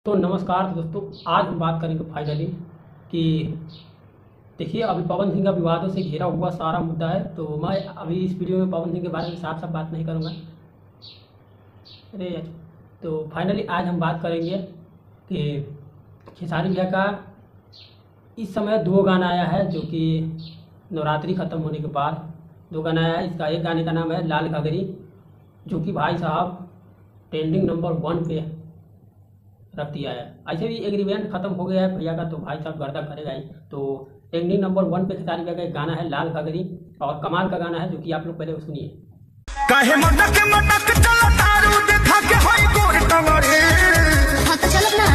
तो नमस्कार दोस्तों, आज हम बात करेंगे फाइनली कि देखिए अभी पवन सिंह का विवादों से घिरा हुआ सारा मुद्दा है। तो मैं अभी इस वीडियो में पवन सिंह के बारे में साफ साफ बात नहीं करूँगा। अरे यार, तो फाइनली आज हम बात करेंगे कि खेसारी भैया का इस समय दो गाना आया है, जो कि नवरात्रि ख़त्म होने के बाद दो गाना आया है। इसका एक गाने का नाम है लाल घाघरी, जो कि भाई साहब ट्रेंडिंग नंबर 1 पे रख दिया है। ऐसे भी एक इवेंट खत्म हो गया है भैया का, तो भाई साहब गर्दा करेगा ही। तो ट्रेंडिंग नंबर 1 पे खेसारी भैया का एक गाना है लाल घाघरी, और कमाल का गाना है, जो कि आप लोग पहले सुनिए। काहे मटक मटक चला तारू देखा के होई गोर टंगरे। हां तो चलब ना।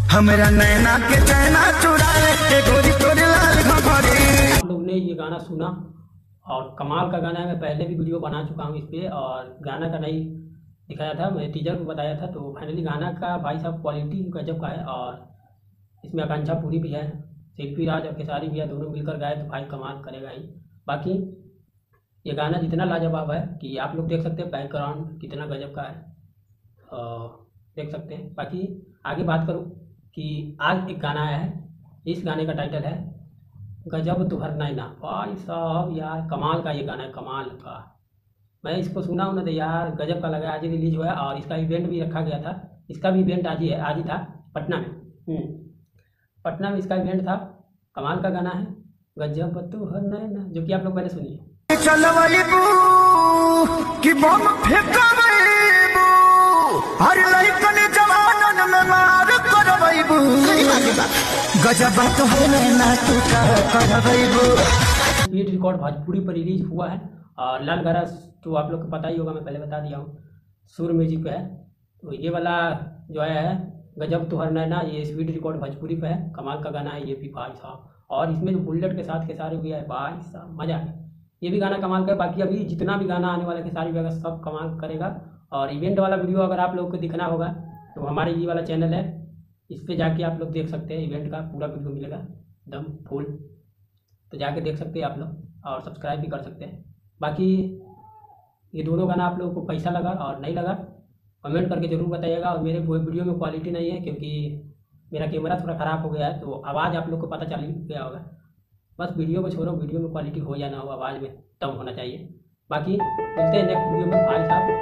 हमरा नैना के चैना चुराए ए गोरी तोरे लाल घाघरी। आप लोग ने ये गाना सुना और कमाल का गाना है। मैं पहले भी वीडियो बना चुका हूँ इस पर, और गाना का नहीं दिखाया था, मैं टीजर को बताया था। तो फाइनली गाना का भाई साहब क्वालिटी गजब का है, और इसमें आकांक्षा पूरी भी है, शिल्पी राज और खेसारी भैया दोनों मिलकर गाए, तो भाई कमाल करेगा ही। बाकी ये गाना जितना लाजवाब है कि आप लोग देख सकते हैं बैकग्राउंड कितना गजब का है, देख सकते हैं। बाकी आगे बात करूँ कि आज एक गाना आया है, इस गाने का टाइटल है गजब तुहर नैना। भाई साहब यार कमाल का ये गाना है, कमाल का। मैं इसको सुना हूँ ना तो यार गजब का लगा। आज ही रिलीज हुआ है और इसका इवेंट भी रखा गया था। इसका भी इवेंट आज ही था पटना में। पटना में इसका इवेंट था। कमाल का गाना है गजब तुहर नैना, जो कि आप लोग पहले सुनिए। चलवईबू कि बम फेंकवईबू हर लइकन जवानन में मार करवईबू। गजब तोहर नैना तू का करवईबू। स्पीड रिकॉर्ड भोजपुरी पर रिलीज हुआ है, और लाल घाघरा तो आप लोग को पता ही होगा, मैं पहले बता दिया हूँ, सुर म्यूजिक पे है। तो ये वाला जो है गजब तुहर नैना, ये स्पीड रिकॉर्ड भोजपुरी पे है। कमाल का गाना है ये भी भाई साहब, और इसमें जो बुलेट के साथ खेसारी भैया है भाई साहब मजा है। ये भी गाना कमाल का है। बाकी अभी जितना भी गाना आने वाला है खेसारी भैया का सब कमाल करेगा। और इवेंट वाला वीडियो अगर आप लोग को दिखना होगा तो हमारे ये वाला चैनल है, इस पर जाके आप लोग देख सकते हैं। इवेंट का पूरा वीडियो मिलेगा एकदम फुल, तो जाके देख सकते हैं आप लोग, और सब्सक्राइब भी कर सकते हैं। बाकी ये दोनों गाना आप लोगों को पैसा लगा और नहीं लगा कमेंट करके ज़रूर बताइएगा। और मेरे वीडियो में क्वालिटी नहीं है, क्योंकि मेरा कैमरा थोड़ा ख़राब हो गया है, तो आवाज़ आप लोग को पता चल ही गया होगा। बस वीडियो को छोड़ो, वीडियो में क्वालिटी हो या ना हो, आवाज़ में दम होना चाहिए। बाकी मिलते हैं नेक्स्ट वीडियो में भाई साहब।